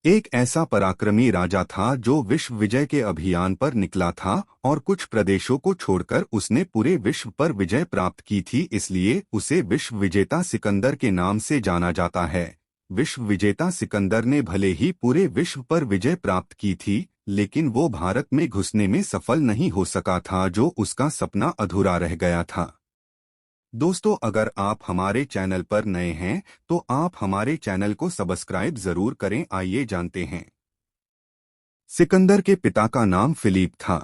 एक ऐसा पराक्रमी राजा था जो विश्व विजय के अभियान पर निकला था और कुछ प्रदेशों को छोड़कर उसने पूरे विश्व पर विजय प्राप्त की थी, इसलिए उसे विश्व विजेता सिकंदर के नाम से जाना जाता है। विश्व विजेता सिकंदर ने भले ही पूरे विश्व पर विजय प्राप्त की थी, लेकिन वो भारत में घुसने में सफल नहीं हो सका था, जो उसका सपना अधूरा रह गया था। दोस्तों, अगर आप हमारे चैनल पर नए हैं तो आप हमारे चैनल को सब्सक्राइब जरूर करें। आइए जानते हैं। सिकंदर के पिता का नाम फिलीप था।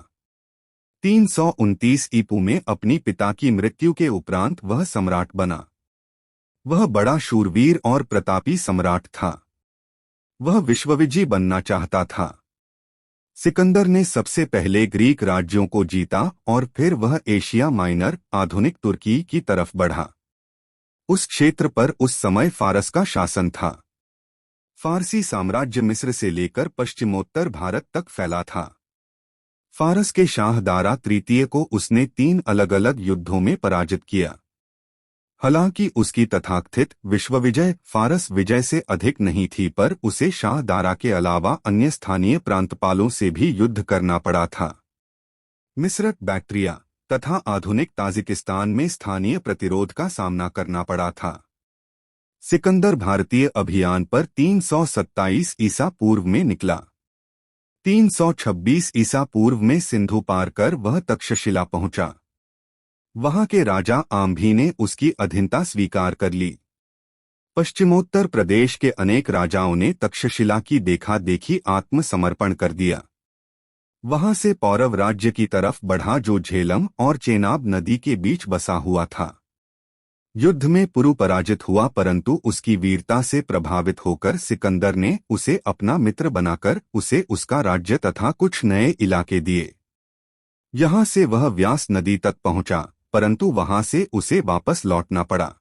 329 ईपू में अपनी पिता की मृत्यु के उपरांत वह सम्राट बना। वह बड़ा शूरवीर और प्रतापी सम्राट था। वह विश्वविजयी बनना चाहता था। सिकंदर ने सबसे पहले ग्रीक राज्यों को जीता और फिर वह एशिया माइनर, आधुनिक तुर्की की तरफ बढ़ा। उस क्षेत्र पर उस समय फारस का शासन था। फारसी साम्राज्य मिस्र से लेकर पश्चिमोत्तर भारत तक फैला था। फारस के शाह दारा तृतीय को उसने 3 अलग अलग युद्धों में पराजित किया। हालांकि उसकी तथाकथित विश्व विजय फारस विजय से अधिक नहीं थी, पर उसे शाह दारा के अलावा अन्य स्थानीय प्रांतपालों से भी युद्ध करना पड़ा था। मिस्र, बैक्ट्रिया तथा आधुनिक ताजिकिस्तान में स्थानीय प्रतिरोध का सामना करना पड़ा था। सिकंदर भारतीय अभियान पर 327 ईसा पूर्व में निकला। 326 ईसा पूर्व में सिंधु पार कर वह तक्षशिला पहुंचा। वहां के राजा आम्भी ने उसकी अधीनता स्वीकार कर ली। पश्चिमोत्तर प्रदेश के अनेक राजाओं ने तक्षशिला की देखा देखी आत्मसमर्पण कर दिया। वहां से पौरव राज्य की तरफ बढ़ा, जो झेलम और चेनाब नदी के बीच बसा हुआ था। युद्ध में पुरु पराजित हुआ, परंतु उसकी वीरता से प्रभावित होकर सिकंदर ने उसे अपना मित्र बनाकर उसे उसका राज्य तथा कुछ नए इलाके दिए। यहां से वह व्यास नदी तक पहुंचा, परंतु वहां से उसे वापस लौटना पड़ा।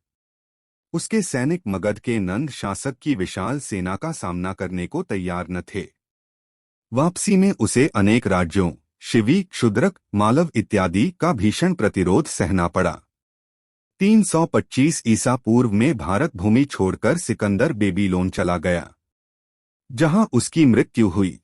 उसके सैनिक मगध के नंद शासक की विशाल सेना का सामना करने को तैयार न थे। वापसी में उसे अनेक राज्यों, शिवी, क्षुद्रक, मालव इत्यादि का भीषण प्रतिरोध सहना पड़ा। 325 ईसा पूर्व में भारत भूमि छोड़कर सिकंदर बेबीलोन चला गया, जहां उसकी मृत्यु हुई।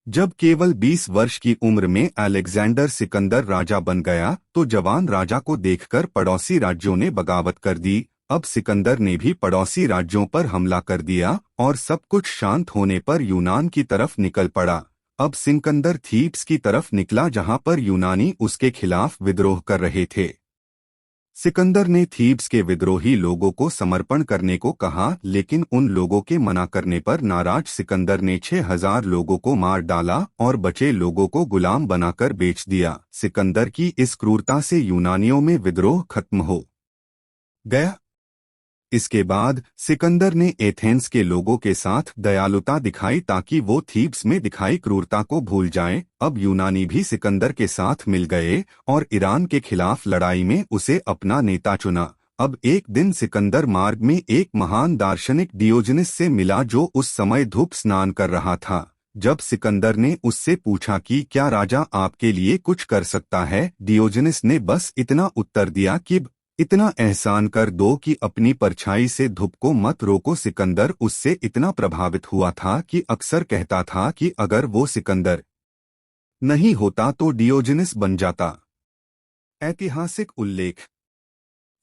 जब केवल 20 वर्ष की उम्र में अलेक्जेंडर सिकंदर राजा बन गया तो जवान राजा को देखकर पड़ोसी राज्यों ने बगावत कर दी। अब सिकंदर ने भी पड़ोसी राज्यों पर हमला कर दिया और सब कुछ शांत होने पर यूनान की तरफ निकल पड़ा। अब सिकंदर थीब्स की तरफ निकला, जहां पर यूनानी उसके खिलाफ विद्रोह कर रहे थे। सिकंदर ने थीब्स के विद्रोही लोगों को समर्पण करने को कहा, लेकिन उन लोगों के मना करने पर नाराज सिकंदर ने 6000 लोगों को मार डाला और बचे लोगों को गुलाम बनाकर बेच दिया। सिकंदर की इस क्रूरता से यूनानियों में विद्रोह खत्म हो गया। इसके बाद सिकंदर ने एथेंस के लोगों के साथ दयालुता दिखाई ताकि वो थीब्स में दिखाई क्रूरता को भूल जाएं। अब यूनानी भी सिकंदर के साथ मिल गए और ईरान के खिलाफ लड़ाई में उसे अपना नेता चुना। अब एक दिन सिकंदर मार्ग में एक महान दार्शनिक डियोजनिस से मिला, जो उस समय धूप स्नान कर रहा था। जब सिकंदर ने उससे पूछा कि क्या राजा आपके लिए कुछ कर सकता है, डियोजनिस ने बस इतना उत्तर दिया कि इतना एहसान कर दो कि अपनी परछाई से धूप को मत रोको। सिकंदर उससे इतना प्रभावित हुआ था कि अक्सर कहता था कि अगर वो सिकंदर नहीं होता तो डियोजनिस बन जाता। ऐतिहासिक उल्लेख: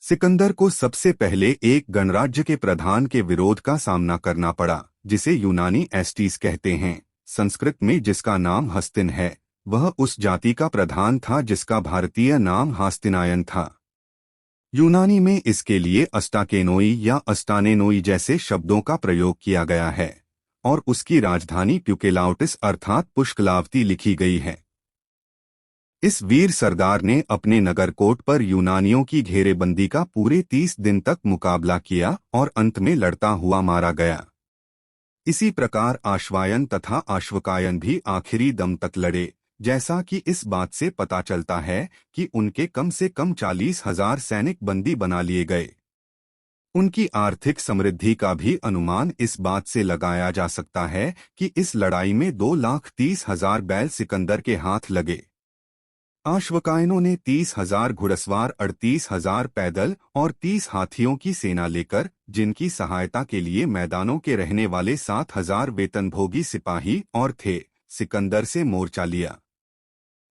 सिकंदर को सबसे पहले एक गणराज्य के प्रधान के विरोध का सामना करना पड़ा, जिसे यूनानी एस्टीस कहते हैं। संस्कृत में जिसका नाम हस्तिन है, वह उस जाति का प्रधान था जिसका भारतीय नाम हास्तिनायन था। यूनानी में इसके लिए अस्टाकेनोई या अस्टानेनोई जैसे शब्दों का प्रयोग किया गया है और उसकी राजधानी प्यूकेलाउटिस अर्थात पुष्कलावती लिखी गई है। इस वीर सरदार ने अपने नगरकोट पर यूनानियों की घेरेबंदी का पूरे 30 दिन तक मुकाबला किया और अंत में लड़ता हुआ मारा गया। इसी प्रकार आश्वायन तथा आश्वकायन भी आखिरी दम तक लड़े, जैसा कि इस बात से पता चलता है कि उनके कम से कम 40,000 सैनिक बंदी बना लिए गए। उनकी आर्थिक समृद्धि का भी अनुमान इस बात से लगाया जा सकता है कि इस लड़ाई में 2,30,000 बैल सिकंदर के हाथ लगे। अश्वकायनों ने 30,000 घुड़सवार, 38,000 पैदल और 30 हाथियों की सेना लेकर, जिनकी सहायता के लिए मैदानों के रहने वाले 7,000 वेतनभोगी सिपाही और थे, सिकंदर से मोर्चा लिया।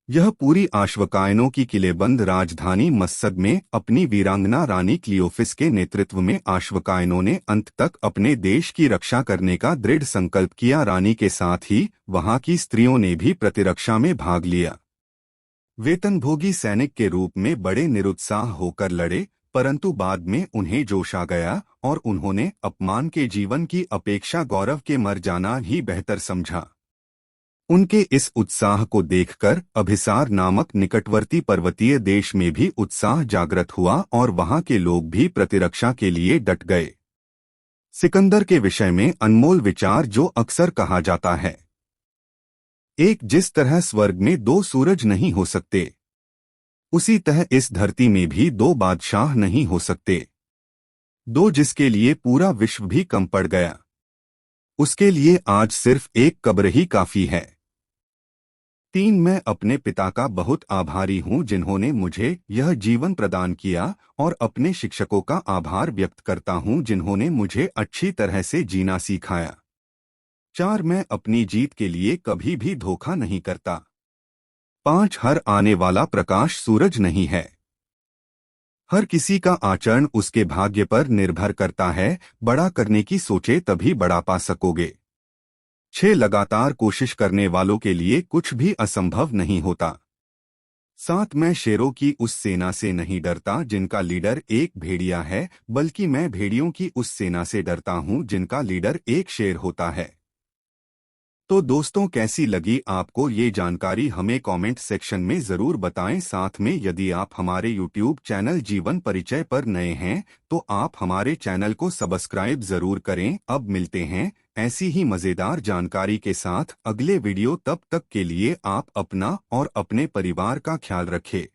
यह पूरी अश्वकायनों की किलेबंद राजधानी मस्सद में अपनी वीरांगना रानी क्लियोफिस के नेतृत्व में अश्वकायनों ने अंत तक अपने देश की रक्षा करने का दृढ़ संकल्प किया। रानी के साथ ही वहां की स्त्रियों ने भी प्रतिरक्षा में भाग लिया। वेतनभोगी सैनिक के रूप में बड़े निरुत्साह होकर लड़े, परंतु बाद में उन्हें जोश आ गया और उन्होंने अपमान के जीवन की अपेक्षा गौरव के मर जाना ही बेहतर समझा। उनके इस उत्साह को देखकर अभिसार नामक निकटवर्ती पर्वतीय देश में भी उत्साह जागृत हुआ और वहां के लोग भी प्रतिरक्षा के लिए डट गए। सिकंदर के विषय में अनमोल विचार जो अक्सर कहा जाता है, एक जिस तरह स्वर्ग में दो सूरज नहीं हो सकते, उसी तरह इस धरती में भी दो बादशाह नहीं हो सकते। दो जिसके लिए पूरा विश्व भी कम पड़ गया, उसके लिए आज सिर्फ एक कब्र ही काफी है। 3 मैं अपने पिता का बहुत आभारी हूं जिन्होंने मुझे यह जीवन प्रदान किया, और अपने शिक्षकों का आभार व्यक्त करता हूं जिन्होंने मुझे अच्छी तरह से जीना सिखाया। 4 मैं अपनी जीत के लिए कभी भी धोखा नहीं करता। 5 हर आने वाला प्रकाश सूरज नहीं है। हर किसी का आचरण उसके भाग्य पर निर्भर करता है। बड़ा करने की सोचे तभी बड़ा पा सकोगे। 6 लगातार कोशिश करने वालों के लिए कुछ भी असंभव नहीं होता। 7 मैं शेरों की उस सेना से नहीं डरता जिनका लीडर एक भेड़िया है, बल्कि मैं भेड़ियों की उस सेना से डरता हूं जिनका लीडर एक शेर होता है। तो दोस्तों, कैसी लगी आपको ये जानकारी हमें कमेंट सेक्शन में ज़रूर बताएं। साथ में यदि आप हमारे YouTube चैनल जीवन परिचय पर नए हैं तो आप हमारे चैनल को सब्सक्राइब ज़रूर करें। अब मिलते हैं ऐसी ही मज़ेदार जानकारी के साथ अगले वीडियो। तब तक के लिए आप अपना और अपने परिवार का ख्याल रखें।